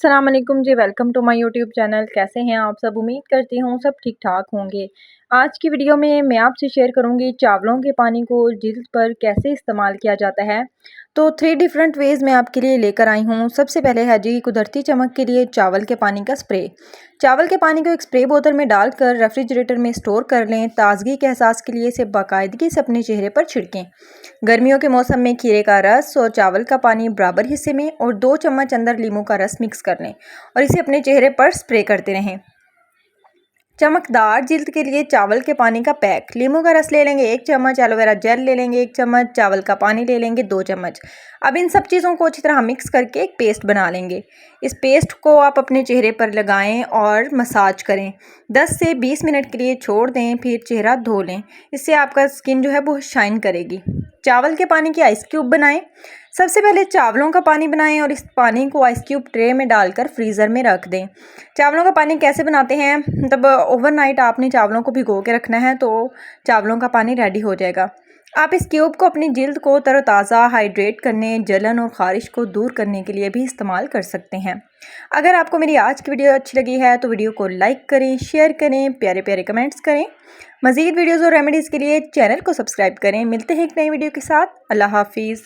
अस्सलाम वालेकुम जी, welcome to my YouTube channel. कैसे हैं आप सब? उम्मीद करती हूँ सब ठीक ठाक होंगे। आज की वीडियो में मैं आपसे शेयर करूँगी चावलों के पानी को जिल्द पर कैसे इस्तेमाल किया जाता है। तो 3 डिफरेंट वेज़ मैं आपके लिए लेकर आई हूँ। सबसे पहले है जी कुदरती चमक के लिए चावल के पानी का स्प्रे। चावल के पानी को एक स्प्रे बोतल में डालकर रेफ्रिजरेटर में स्टोर कर लें। ताजगी के एहसास के लिए इसे बाकायदगी से अपने चेहरे पर छिड़कें। गर्मियों के मौसम में खीरे का रस और चावल का पानी बराबर हिस्से में और 2 चम्मच अंदर लीमू का रस मिक्स कर लें और इसे अपने चेहरे पर स्प्रे करते रहें। चमकदार जिल्द के लिए चावल के पानी का पैक। लीमू का रस ले लेंगे 1 चम्मच, एलोवेरा जेल ले लेंगे 1 चम्मच, चावल का पानी ले लेंगे 2 चम्मच। अब इन सब चीज़ों को अच्छी तरह मिक्स करके एक पेस्ट बना लेंगे। इस पेस्ट को आप अपने चेहरे पर लगाएं और मसाज करें। 10 से 20 मिनट के लिए छोड़ दें, फिर चेहरा धो लें। इससे आपका स्किन जो है वो शाइन करेगी। चावल के पानी की आइस क्यूब बनाएं। सबसे पहले चावलों का पानी बनाएं और इस पानी को आइस क्यूब ट्रे में डालकर फ्रीज़र में रख दें। चावलों का पानी कैसे बनाते हैं? मतलब ओवरनाइट आपने चावलों को भिगो के रखना है तो चावलों का पानी रेडी हो जाएगा। आप इस क्यूब को अपनी जिल्द को तरोताज़ा, हाइड्रेट करने, जलन और ख़ारिश को दूर करने के लिए भी इस्तेमाल कर सकते हैं। अगर आपको मेरी आज की वीडियो अच्छी लगी है तो वीडियो को लाइक करें, शेयर करें, प्यारे प्यारे कमेंट्स करें। मज़ीद वीडियोज़ और रेमेडीज़ के लिए चैनल को सब्सक्राइब करें। मिलते हैं एक नई वीडियो के साथ। अल्लाह हाफिज़।